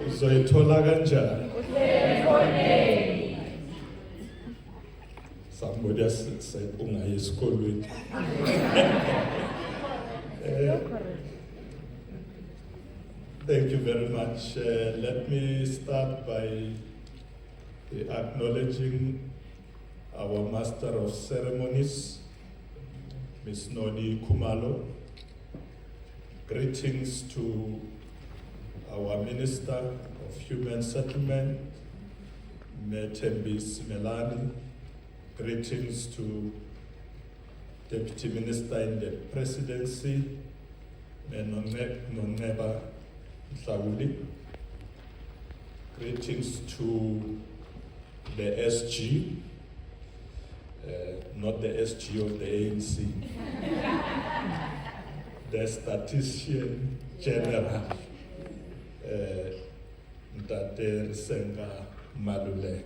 Uzoyithola kanjani? Somebody has said ungayi esikolweni. Thank you very much. Let me start by acknowledging our Master of Ceremonies, Ms. Nodi Kumalo. Greetings to our Minister of Human Settlement, Methembis Melani. Greetings to Deputy Minister in the Presidency, Noneba Sauli. Greetings to the SG, not the SG of the ANC, the Statistician General, Ndate Senga Malulek.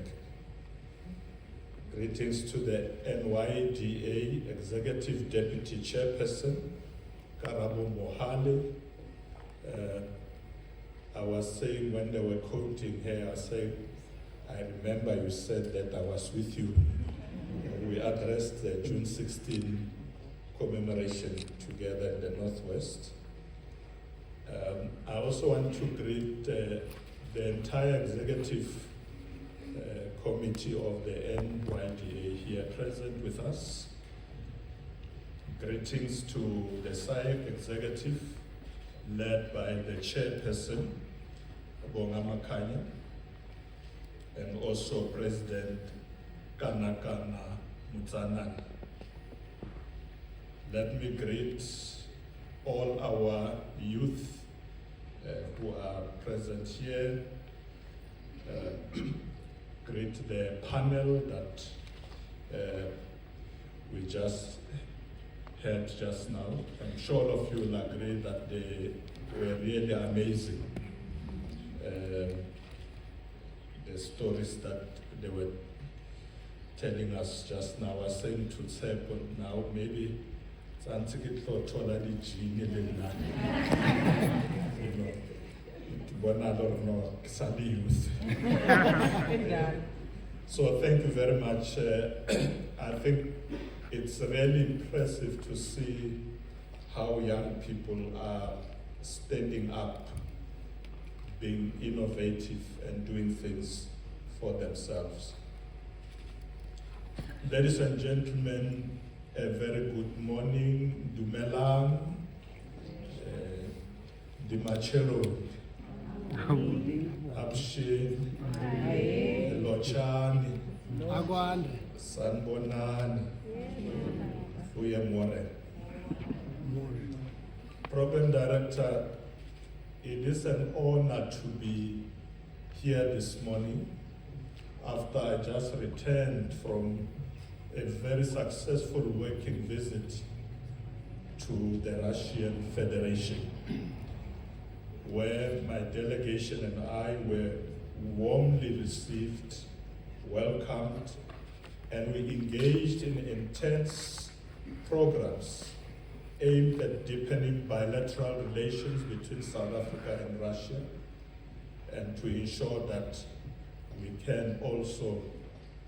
Greetings to the NYDA Executive Deputy Chairperson, Karabo Mohale. I was saying when they were quoting her, I remember you said that I was with you. We addressed the June 16 commemoration together in the Northwest. I also want to greet the entire executive committee of the NYDA here present with us. Greetings to the SAIC executive led by the chairperson, Bonga Makanya, and also President Kanakana Mutsanani. Let me greet all our youth who are present here. Greet the panel that we just heard just now. I'm sure all of you will agree that they were really amazing. The stories that they were telling us just now. I was saying to Tshepo now, maybe So thank you very much. I think it's really impressive to see how young people are standing up, being innovative and doing things for themselves. Ladies and gentlemen, a very good morning. Dumelang, Dimachelo, Abshin, Lochani, Sanbonani, Uyamore. Program Director, it is an honor to be here this morning after I just returned from a very successful working visit to the Russian Federation, where my delegation and I were warmly received, welcomed, and we engaged in intense programs aimed at deepening bilateral relations between South Africa and Russia, and to ensure that we can also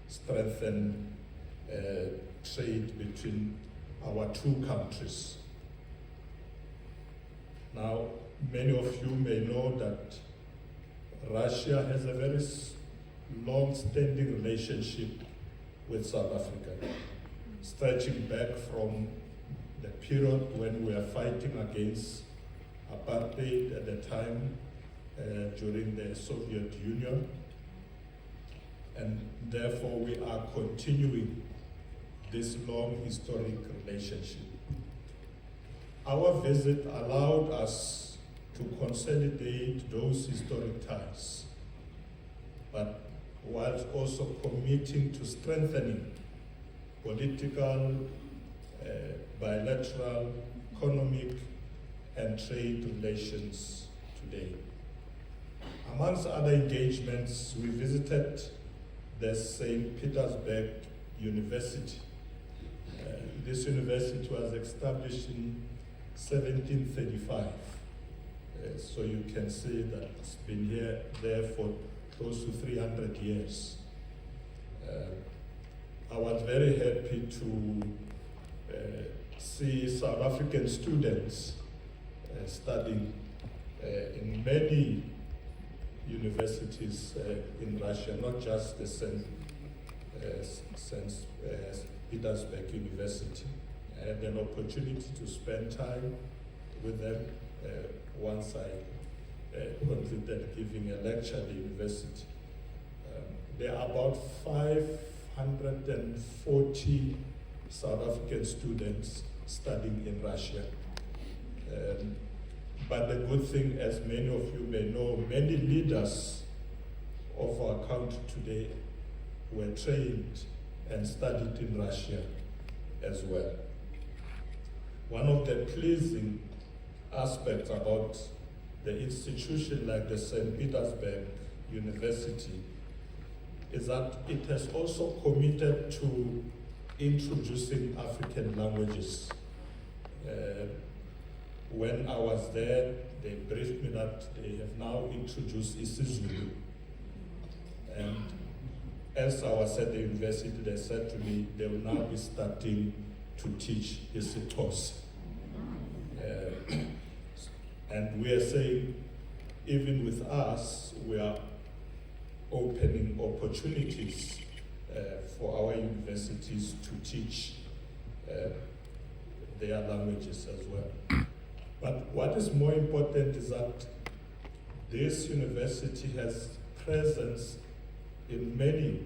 strengthen trade between our two countries. Now, many of you may know that Russia has a very long-standing relationship with South Africa, stretching back from the period when we were fighting against apartheid at the time during the Soviet Union, and therefore we are continuing this long historic relationship. Our visit allowed us to consolidate those historic ties, but whilst also committing to strengthening political, bilateral, economic, and trade relations today. Amongst other engagements, we visited the St. Petersburg University. This university was established in 1735. So you can see that it's been there for close to 300 years. I was very happy to see South African students studying in many universities in Russia, not just the St. Petersburg University. I had an opportunity to spend time with them once I completed giving a lecture at the university. There are about 540 South African students studying in Russia. But the good thing, as many of you may know, many leaders of our country today were trained and studied in Russia as well. One of the pleasing aspects about the institution like the St. Petersburg University is that it has also committed to introducing African languages. When I was there, they briefed me that they have now introduced isiZulu. And as I was at the university, they said to me they will now be starting to teach isiXhosa. And we are saying, even with us, we are opening opportunities for our universities to teach their languages as well. But what is more important is that this university has presence in many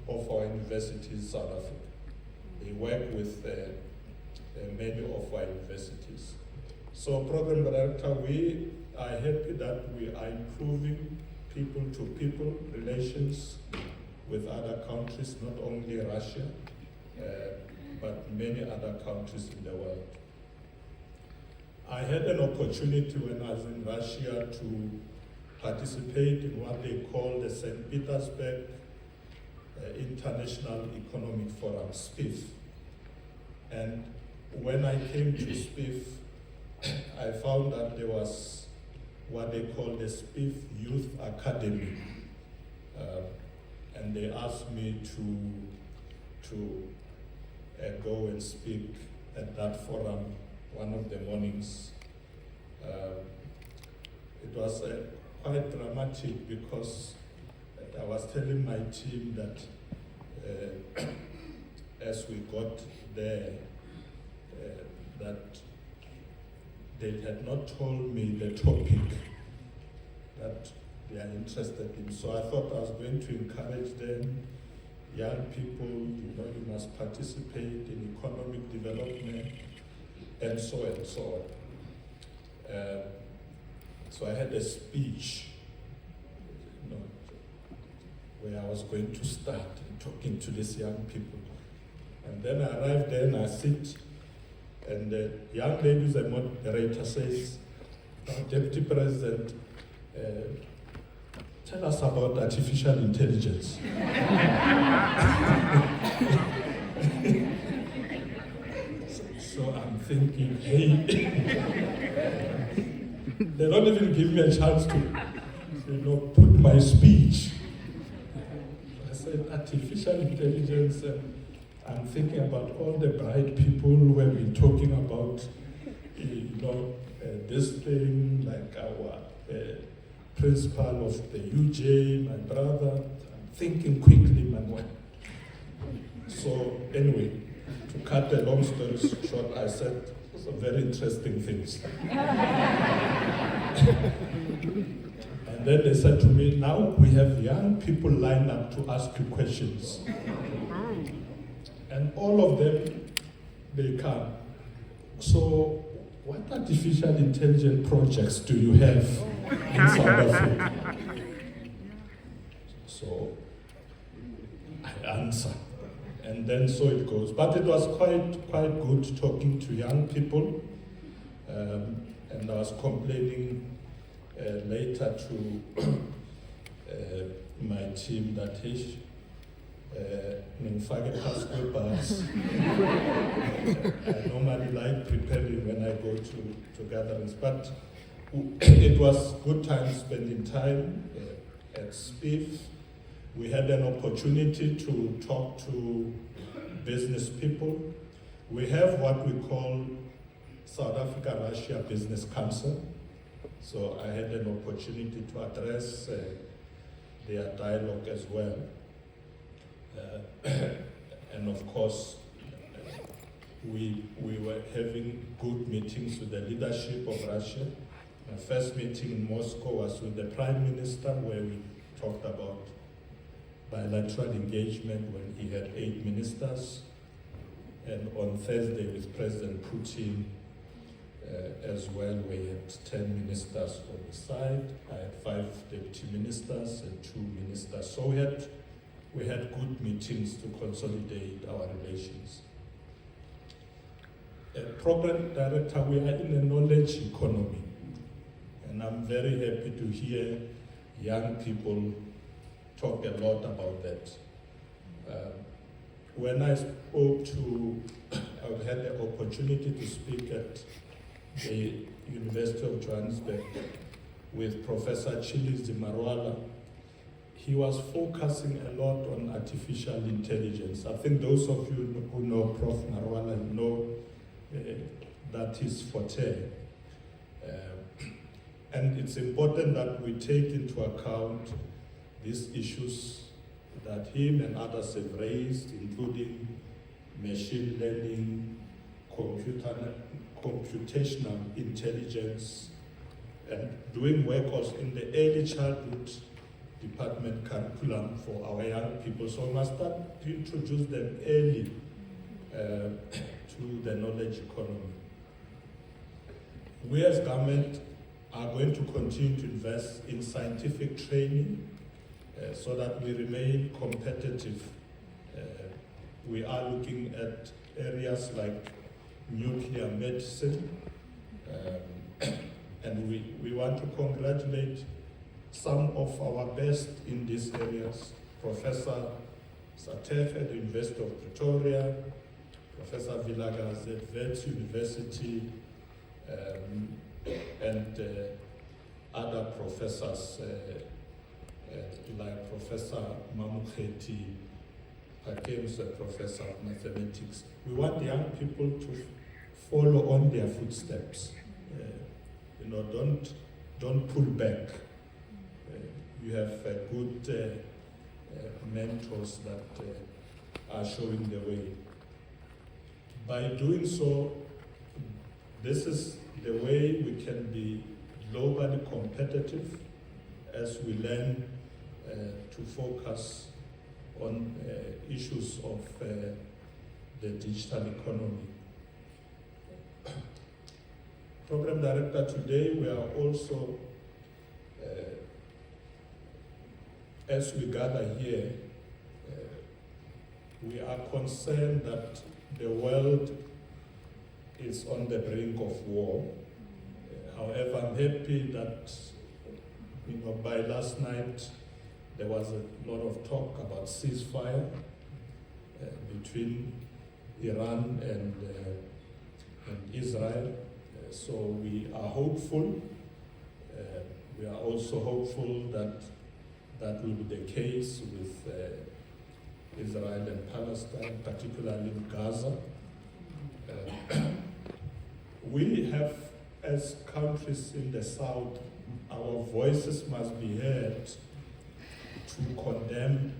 of our universities in South Africa. They work with many of our universities. So, Program Director, we are happy that we are improving people-to-people relations with other countries, not only Russia, but many other countries in the world. I had an opportunity when I was in Russia to participate in what they call the St. Petersburg International Economic Forum, SPIF. And when I came to SPIF, I found that there was what they call the SPIF Youth Academy. And they asked me to go and speak at that forum one of the mornings. It was quite dramatic because I was telling my team that as we got there, that they had not told me the topic that they are interested in. So I thought I was going to encourage them, young people, you must participate in economic development, and so on and so on. So I had a speech, where I was going to start talking to these young people. And then I arrived there and I sit, and the young lady who's the moderator says, Deputy President, tell us about artificial intelligence. So I'm thinking, hey, they don't even give me a chance to, put my speech. I said artificial intelligence, and I'm thinking about all the bright people who have been talking about, this thing, like our principal of the UJ, my brother. I'm thinking quickly, man. So anyway, to cut the long story short, I said some very interesting things. And then they said to me, now we have young people lined up to ask you questions. And all of them, they come. So what artificial intelligence projects do you have in South Africa? So I answer. And then so it goes. But it was quite good talking to young people. And I was complaining later to my team that ngifake phasi kwebhasi. I normally like preparing when I go to gatherings, but it was good time spending time at SPIF. We had an opportunity to talk to business people. We have what we call South Africa-Russia Business Council. So I had an opportunity to address their dialogue as well. And of course, we were having good meetings with the leadership of Russia. My first meeting in Moscow was with the Prime Minister, where we talked about bilateral engagement when he had 8 ministers. And on Thursday with President Putin as well, we had 10 ministers on the side. I had 5 deputy ministers and 2 ministers. So we had good meetings to consolidate our relations. Program Director, we are in a knowledge economy. And I'm very happy to hear young people talk a lot about that. When I spoke I had the opportunity to speak at the University of Johannesburg with Professor Chilizi Marwala. He was focusing a lot on artificial intelligence. I think those of you who know Prof. Marwala know that his forte. And it's important that we take into account these issues that him and others have raised, including machine learning, computational intelligence, and doing work also in the early childhood department curriculum for our young people. So we must start to introduce them early to the knowledge economy. We as government are going to continue to invest in scientific training so that we remain competitive. We are looking at areas like nuclear medicine, and we want to congratulate some of our best in these areas. Professor Satef at the University of Pretoria, Professor Vilakazi at Wits University, and other professors like Professor Mamukheti Pakems, a professor of mathematics. We want young people to follow on their footsteps. Don't pull back. You have good mentors that are showing the way. By doing so, this is the way we can be globally competitive as we learn to focus on issues of the digital economy. Program Director, today we are also, as we gather here, we are concerned that the world is on the brink of war. However, I'm happy that by last night there was a lot of talk about ceasefire between Iran and Israel. So we are hopeful. We are also hopeful that that will be the case with Israel and Palestine, particularly in Gaza. We have, as countries in the South, our voices must be heard to condemn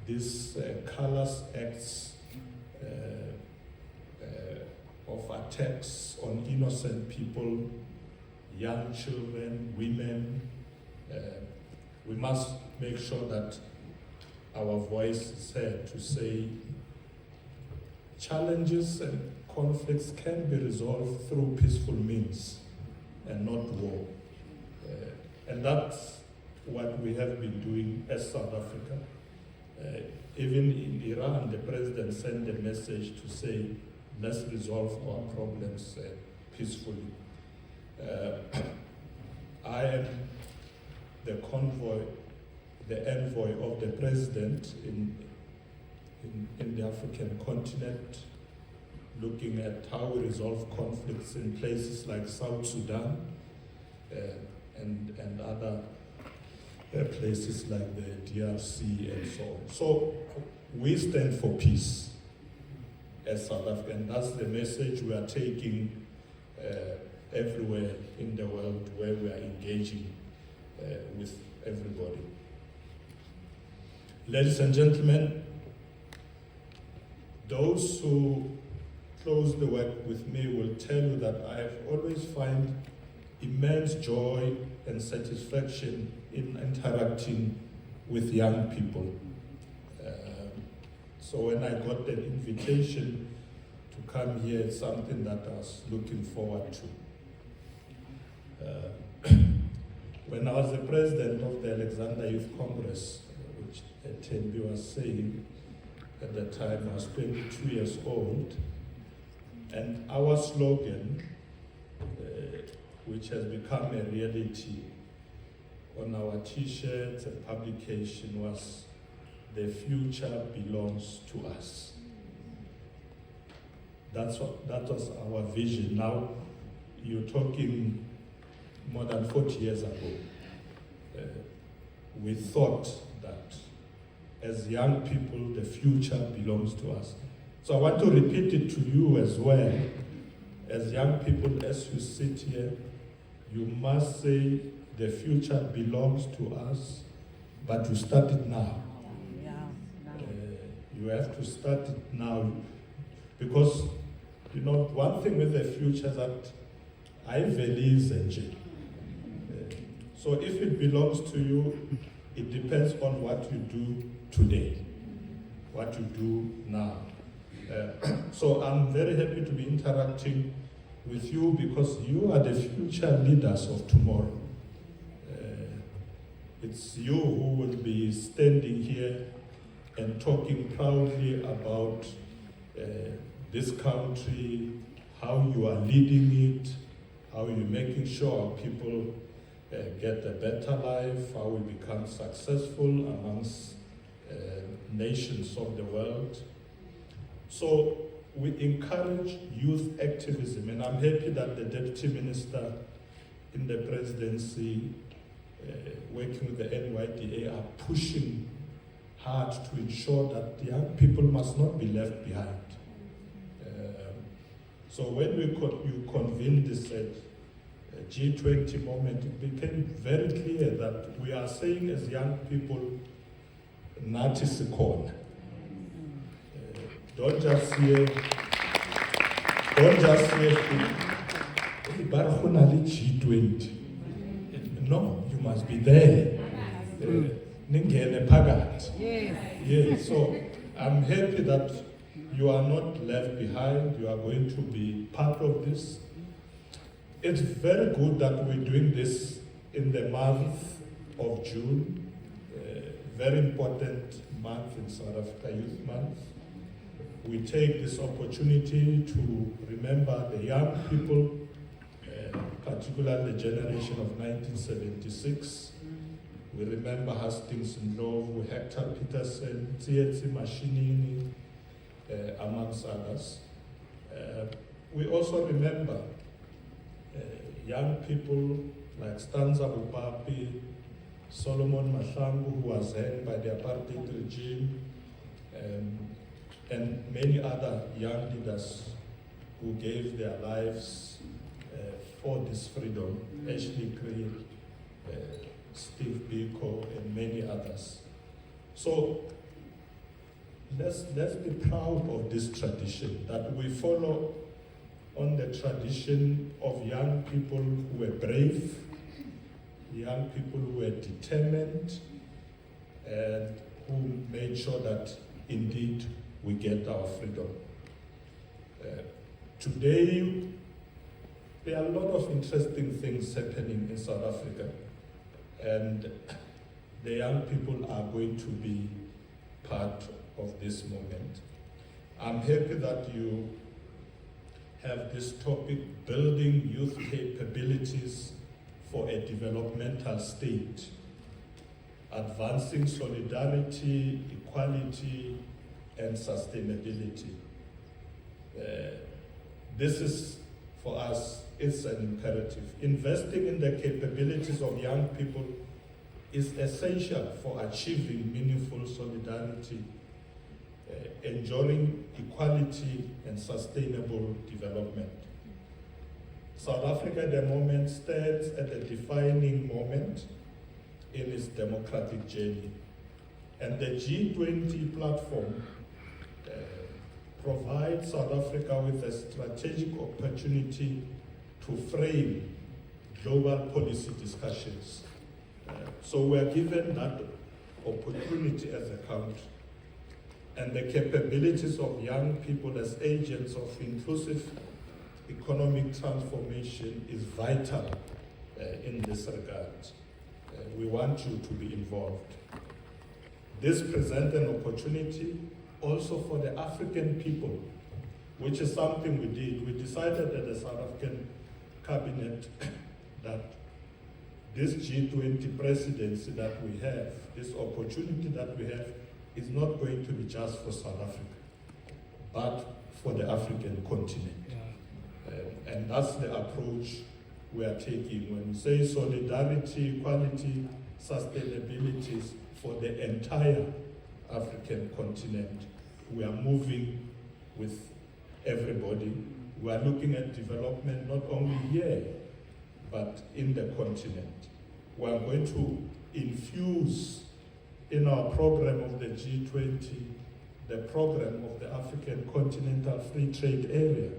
these callous acts of attacks on innocent people, young children, women. We must make sure that our voice is heard to say challenges and conflicts can be resolved through peaceful means and not war. And that's what we have been doing as South Africa. Even in Iran, the president sent a message to say, let's resolve our problems peacefully. I am the envoy of the president in the African continent, looking at how we resolve conflicts in places like South Sudan and other places like the DRC and so on. So we stand for peace as South Africa, and that's the message we are taking everywhere in the world where we are engaging with everybody. Ladies and gentlemen, those who close the work with me will tell you that I have always found immense joy and satisfaction in interacting with young people. So when I got the invitation to come here, it's something that I was looking forward to. When I was the president of the Alexander Youth Congress, which Tenbi was saying at the time, I was 22 years old, and our slogan, which has become a reality on our t-shirts and publication, was "The future belongs to us." That was our vision. Now, you're talking more than 40 years ago. We thought that as young people, the future belongs to us. So I want to repeat it to you as well. As young people, as you sit here, you must say the future belongs to us, but you start it now. You have to start it now, because you know one thing with the future that I value and so if it belongs to you, it depends on what you do today, what you do now. So I'm very happy to be interacting with you because you are the future leaders of tomorrow. It's you who will be standing here and talking proudly about this country, how you are leading it, how you're making sure our people get a better life, how we become successful amongst nations of the world. So we encourage youth activism, and I'm happy that the Deputy Minister in the presidency, working with the NYDA, are pushing hard to ensure that young people must not be left behind. So when you convened this G20 moment, it became very clear that we are saying as young people, nathi sikhona. Don't just say, G20. No, you must be there. Ningene phakathi. Yes, so I'm happy that you are not left behind. You are going to be part of this. It's very good that we're doing this in the month of June, very important month in South Africa, Youth Month. We take this opportunity to remember the young people, particularly the generation of 1976. We remember Hastings Ndlovu, Hector Peterson, Tsietsi Mashinini, amongst others. We also remember young people like Stanza Bupapi, Solomon Mahlangu, who was hanged by the apartheid regime, and many other young leaders who gave their lives for this freedom, Ashley Creel, Steve Biko, and many others. So let's be proud of this tradition, that we follow on the tradition of young people who were brave, young people who were determined, and who made sure that indeed we get our freedom. Today, there are a lot of interesting things happening in South Africa, and the young people are going to be part of this moment. I'm happy that you have this topic, building youth capabilities for a developmental state, advancing solidarity, equality, and sustainability. This is, for us, it's an imperative. Investing in the capabilities of young people is essential for achieving meaningful solidarity, ensuring equality and sustainable development. South Africa at the moment stands at a defining moment in its democratic journey. And the G20 platform provides South Africa with a strategic opportunity to frame global policy discussions. So we are given that opportunity as a country. And the capabilities of young people as agents of inclusive economic transformation is vital in this regard. We want you to be involved. This presents an opportunity also for the African people, which is something we did. We decided at the South African cabinet that this G20 presidency that we have, this opportunity that we have, is not going to be just for South Africa, but for the African continent. And that's the approach we are taking. When we say solidarity, equality, sustainability for the entire African continent, we are moving with everybody. We are looking at development not only here, but in the continent. We are going to infuse in our program of the G20, the program of the African Continental Free Trade Area.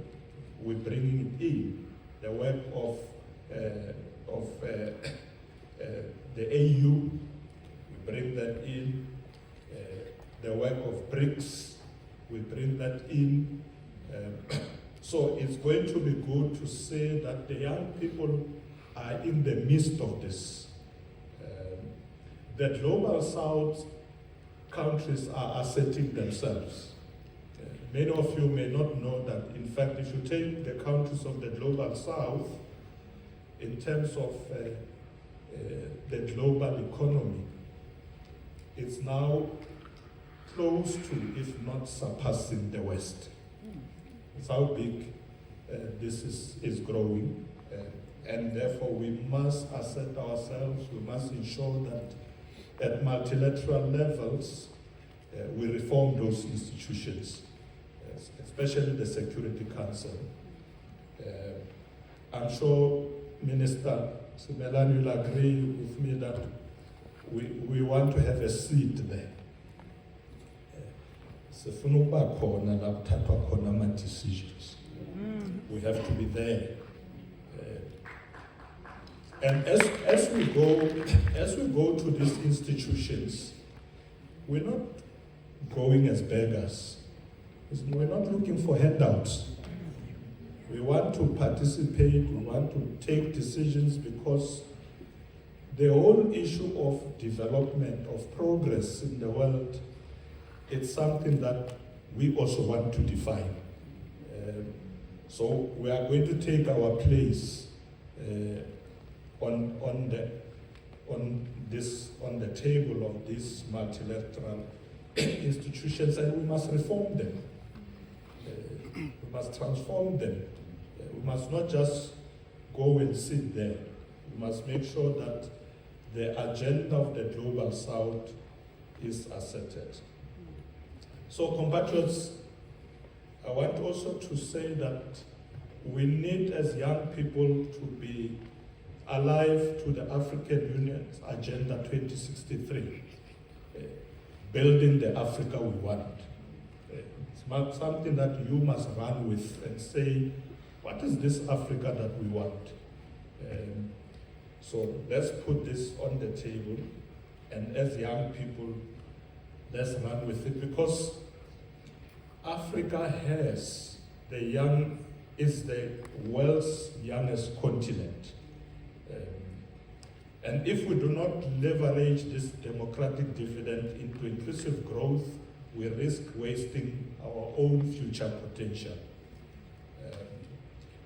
We're bringing it in, the work of the AU, we bring that in, the work of BRICS, we bring that in. So it's going to be good to say that the young people are in the midst of this. The Global South countries are asserting themselves. Many of you may not know that, in fact, if you take the countries of the Global South, in terms of the global economy, it's now close to, if not surpassing, the West. It's how big this is growing. And therefore, we must assert ourselves, we must ensure that at multilateral levels, we reform those institutions, especially the Security Council. I'm sure Minister Simelane will agree with me that we want to have a seat there. Decisions. We have to be there. And as we go to these institutions, we're not going as beggars. We're not looking for handouts. We want to participate, we want to take decisions, because the whole issue of development, of progress in the world, it's something that we also want to define. So we are going to take our place on the table of these multilateral institutions, and we must reform them. We must transform them. We must not just go and sit there. We must make sure that the agenda of the Global South is asserted. So, compatriots, I want also to say that we need, as young people, to be alive to the African Union's Agenda 2063, building the Africa we want. It's something that you must run with and say, what is this Africa that we want? So let's put this on the table, and as young people, let's run with it, because Africa is the world's youngest continent. And if we do not leverage this democratic dividend into inclusive growth, we risk wasting our own future potential.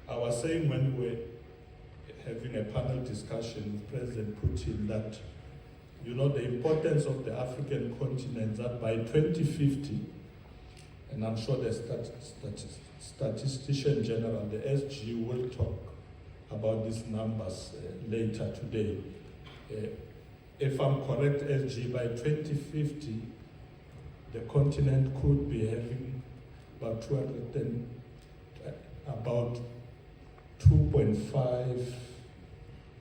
I was saying when we were having a panel discussion with President Putin that, the importance of the African continent, that by 2050, and I'm sure the Statistician General, the SG, will talk about these numbers later today. If I'm correct, SG, by 2050, the continent could be having about 2.5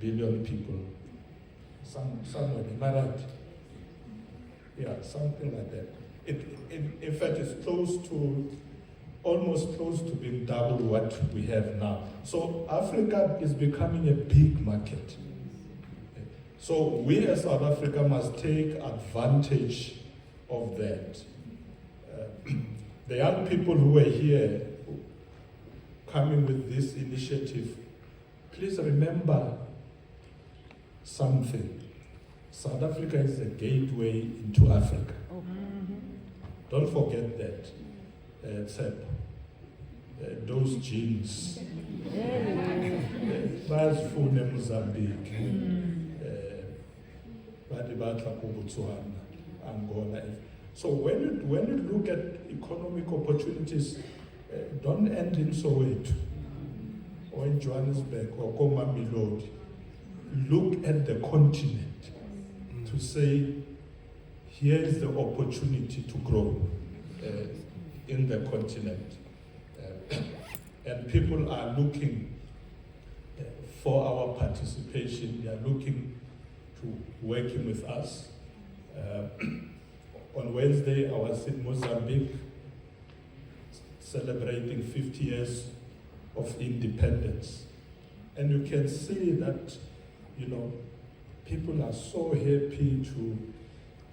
billion people. Somewhere, am I right? Yeah, something like that. In fact, it's almost close to being double what we have now. So Africa is becoming a big market. So we as South Africa must take advantage of that. The young people who were here coming with this initiative, please remember something. South Africa is a gateway into Africa. Don't forget that, those genes. Basifune Mozambique, Botswana, Angola. So when you look at economic opportunities, don't end in Soweto or in Johannesburg or Komamilodi. Look at the continent to say, here is the opportunity to grow in the continent. And people are looking for our participation. They are looking to working with us. On Wednesday, I was in Mozambique celebrating 50 years of independence. And you can see that, people are so happy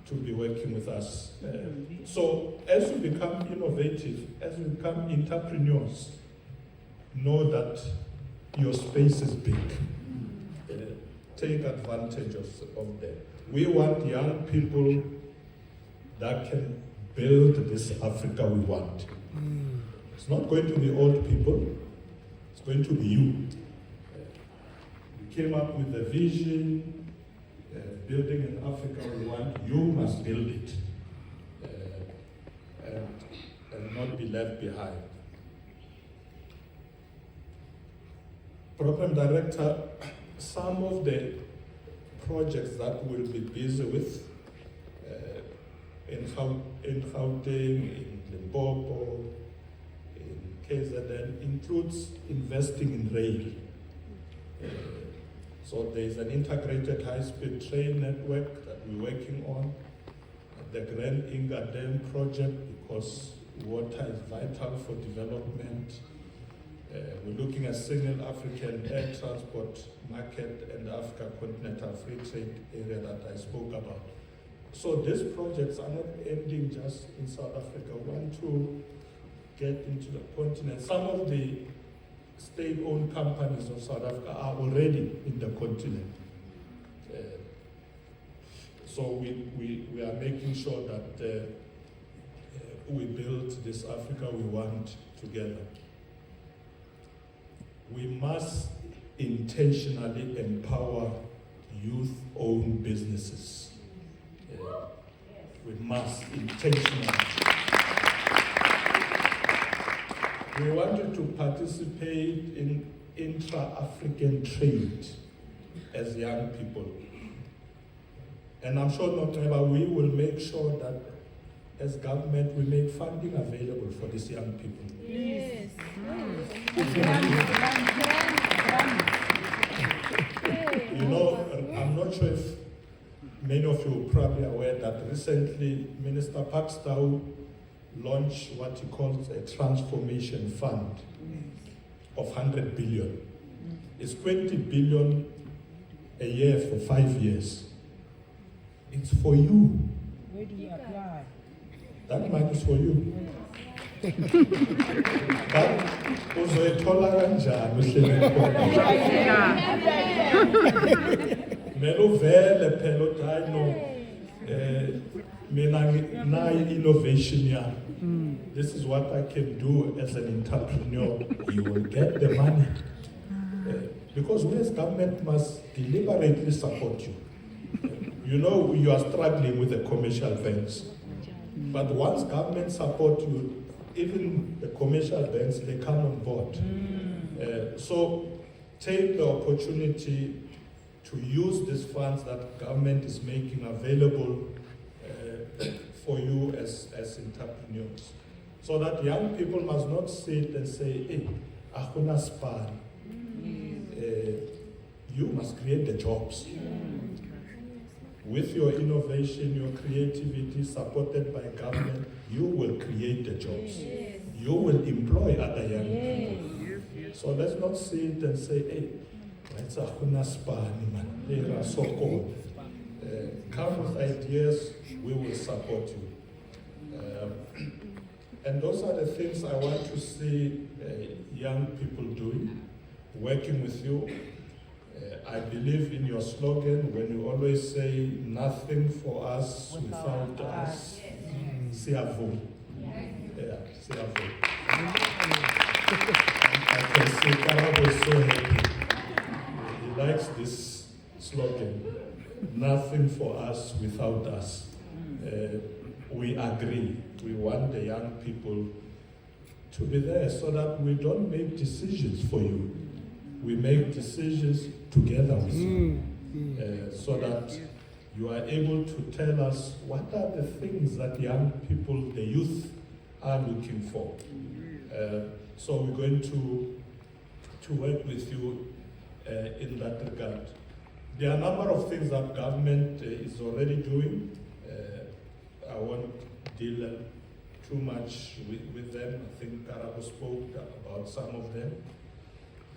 to be working with us. So as you become innovative, as you become entrepreneurs, know that your space is big. Take advantage of that. We want young people that can build this Africa we want. It's not going to be old people, it's going to be you. We came up with a vision, building an Africa we want. You must build it and not be left behind. Program Director, some of the projects that we'll be busy with in Gauteng, in Limpopo, in KZN, includes investing in rail. So there's an integrated high-speed train network that we're working on. The Grand Inga Dam project, because water is vital for development. We're looking at single African air transport market and the Africa Continental Free Trade area that I spoke about. So these projects are not ending just in South Africa. We want to get into the continent. Some of the state-owned companies of South Africa are already in the continent. So we are making sure that we build this Africa we want together. We must intentionally empower youth-owned businesses. We must intentionally. We want you to participate in intra-African trade as young people. And I'm sure not ever we will make sure that as government we make funding available for these young people. Yes. I'm not sure if many of you are probably aware that recently Minister Pakstow launched what he calls a transformation fund of 100 billion. It's 20 billion a year for 5 years. It's for you. Where do you apply? That money is for you. But uzoyithola kanjani Melo vele phela uthi hayi no mina nginayo innovation yami. This is what I can do as an entrepreneur. You will get the money. Because we as government must deliberately support you. You are struggling with the commercial banks. But once government support you, even the commercial banks, they come on board. So take the opportunity to use these funds that government is making available for you as entrepreneurs. So that young people must not sit and say, hey, akuna span. You must create the jobs. With your innovation, your creativity, supported by government, you will create the jobs. You will employ other young people. So let's not sit and say, hey, it's akuna span, man. They are so cold. Come with ideas, we will support you. And those are the things I want to see young people doing, working with you. I believe in your slogan when you always say, nothing for us without us. Siavu. Yeah, Siavu. I can see Karabo is so happy. He likes this slogan, nothing for us without us. We agree. We want the young people to be there so that we don't make decisions for you. We make decisions together with you, so that you are able to tell us what are the things that young people, the youth, are looking for. So we're going to work with you in that regard. There are a number of things that government is already doing. I won't deal too much with them. I think Karabo spoke about some of them.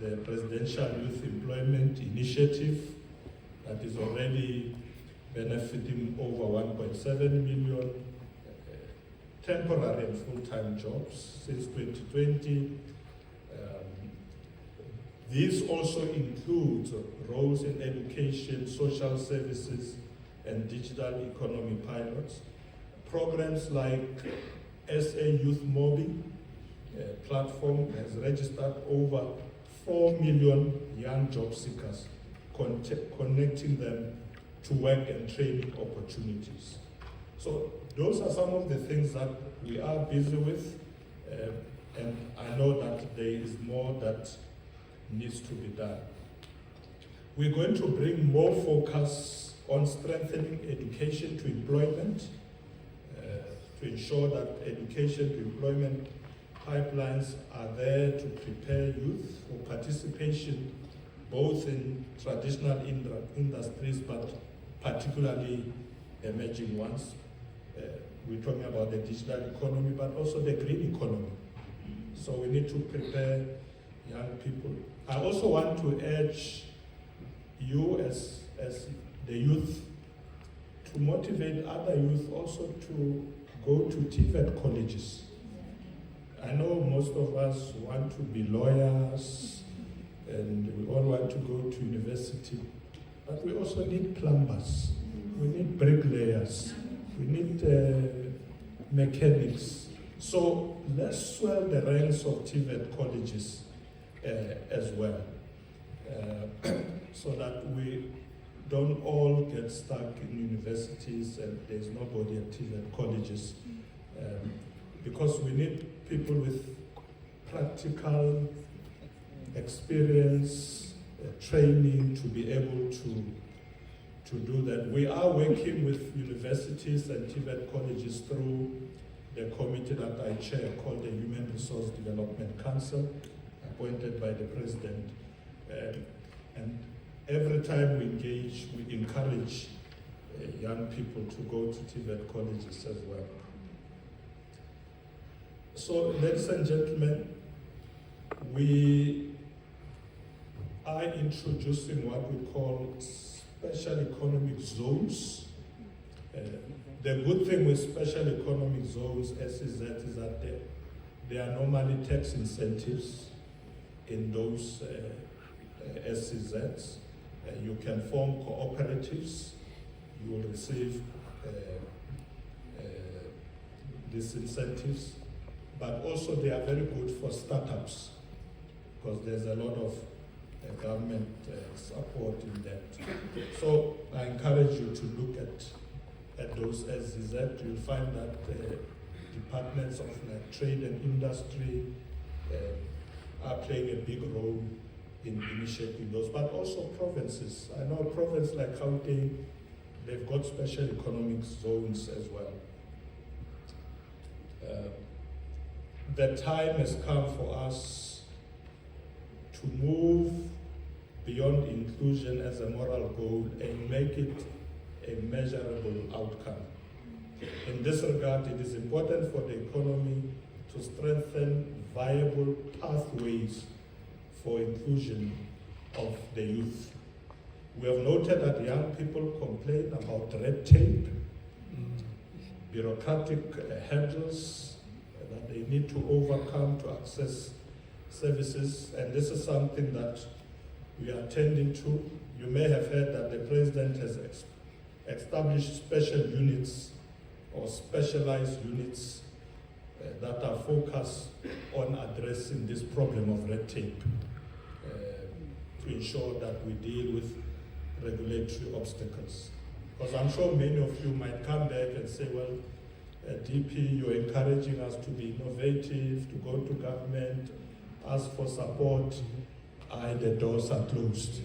The Presidential Youth Employment Initiative that is already benefiting over 1.7 million temporary and full-time jobs since 2020. These also include roles in education, social services, and digital economy pilots. Programs like SA Youth Mobbing platform has registered over 4 million young job seekers, connecting them to work and training opportunities. So those are some of the things that we are busy with, and I know that there is more that needs to be done. We're going to bring more focus on strengthening education to employment, to ensure that education to employment pipelines are there to prepare youth for participation both in traditional industries but particularly emerging ones. We're talking about the digital economy but also the green economy. So we need to prepare young people. I also want to urge you as the youth to motivate other youth also to go to TVET colleges. I know most of us want to be lawyers and we all want to go to university, but we also need plumbers, we need bricklayers, we need mechanics. So let's swell the ranks of TVET colleges as well, so that we don't all get stuck in universities and there's nobody at TVET colleges. Because we need people with practical experience, training to be able to do that. We are working with universities and TVET colleges through the committee that I chair called the Human Resource Development Council, appointed by the President. And every time we engage, we encourage young people to go to TVET colleges as well. So, ladies and gentlemen, we are introducing what we call special economic zones. The good thing with special economic zones, SEZ, is that there are normally tax incentives in those SEZs. You can form cooperatives. You will receive these incentives. But also they are very good for startups because there's a lot of government support in that. So I encourage you to look at those SEZ. You'll find that departments of trade and industry are playing a big role in initiating those, but also provinces. I know a province like Gauteng, they've got special economic zones as well. The time has come for us to move beyond inclusion as a moral goal and make it a measurable outcome. In this regard, it is important for the economy to strengthen viable pathways for inclusion of the youth. We have noted that young people complain about red tape, bureaucratic hurdles that they need to overcome to access services, and this is something that we are attending to. You may have heard that the President has established special units or specialized units that are focused on addressing this problem of red tape to ensure that we deal with regulatory obstacles. Because I'm sure many of you might come back and say, well, DP, you're encouraging us to be innovative, to go to government, ask for support. The doors are closed.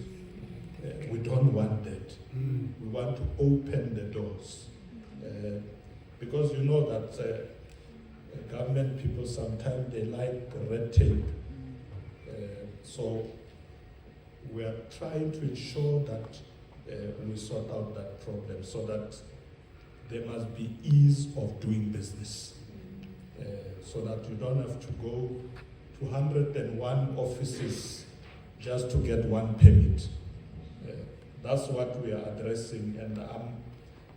We don't want that. We want to open the doors. Because you know that government people sometimes they like red tape. So we are trying to ensure that we sort out that problem so that there must be ease of doing business. So that you don't have to go to 101 offices just to get one permit. That's what we are addressing, and I'm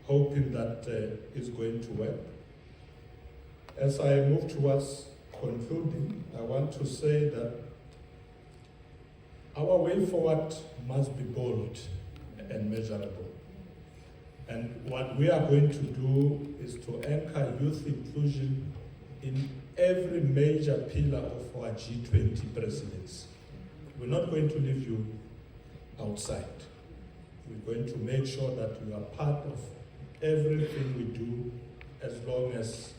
hoping that it's going to work. As I move towards concluding, I want to say that our way forward must be bold and measurable. And what we are going to do is to anchor youth inclusion in every major pillar of our G20 presidency. We're not going to leave you outside. We're going to make sure that you are part of everything we do as long as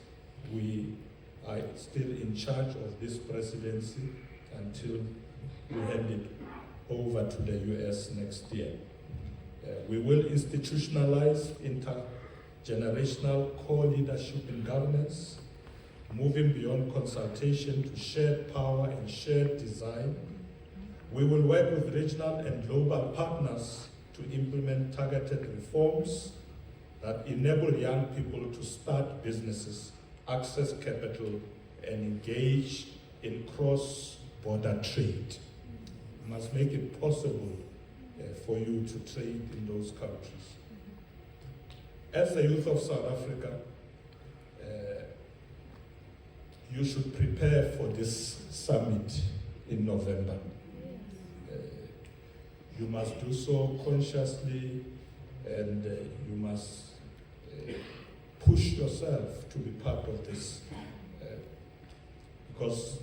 we are still in charge of this presidency until we hand it over to the US next year. We will institutionalize intergenerational co-leadership in governance, moving beyond consultation to shared power and shared design. We will work with regional and global partners to implement targeted reforms that enable young people to start businesses, access capital, and engage in cross-border trade. We must make it possible for you to trade in those countries. As the youth of South Africa, you should prepare for this summit in November. You must do so consciously, and you must push yourself to be part of this, because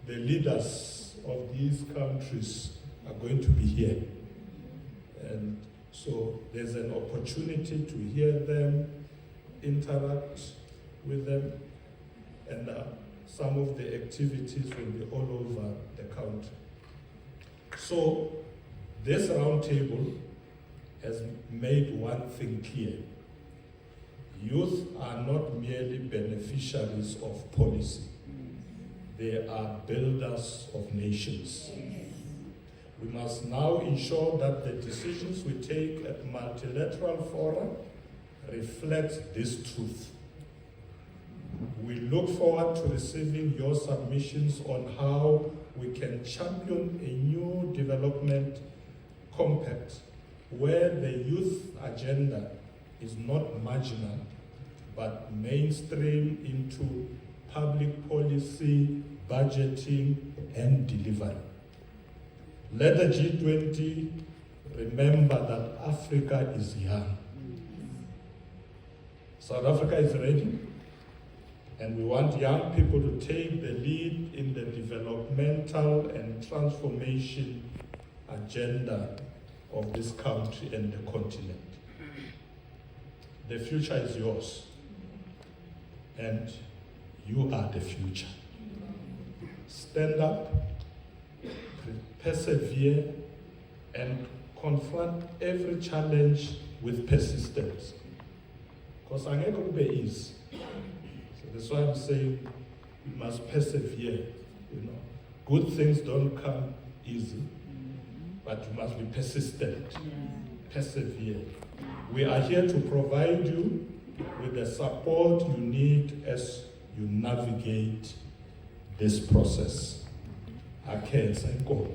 the leaders of these countries are going to be here. And so there's an opportunity to hear them, interact with them, and some of the activities will be all over the country. So this roundtable has made one thing clear. Youth are not merely beneficiaries of policy. They are builders of nations. We must now ensure that the decisions we take at multilateral fora reflect this truth. We look forward to receiving your submissions on how we can champion a new development compact where the youth agenda is not marginal but mainstream into public policy, budgeting, and delivery. Let the G20 remember that Africa is young. South Africa is ready, and we want young people to take the lead in the developmental and transformation agenda of this country and the continent. The future is yours, and You are the future. Stand up, persevere, and confront every challenge with persistence. Because I'm not going to be easy. So that's why I'm saying we must persevere. Good things don't come easy, but you must be persistent. Persevere. We are here to provide you with the support you need as you navigate this process. I can't say go.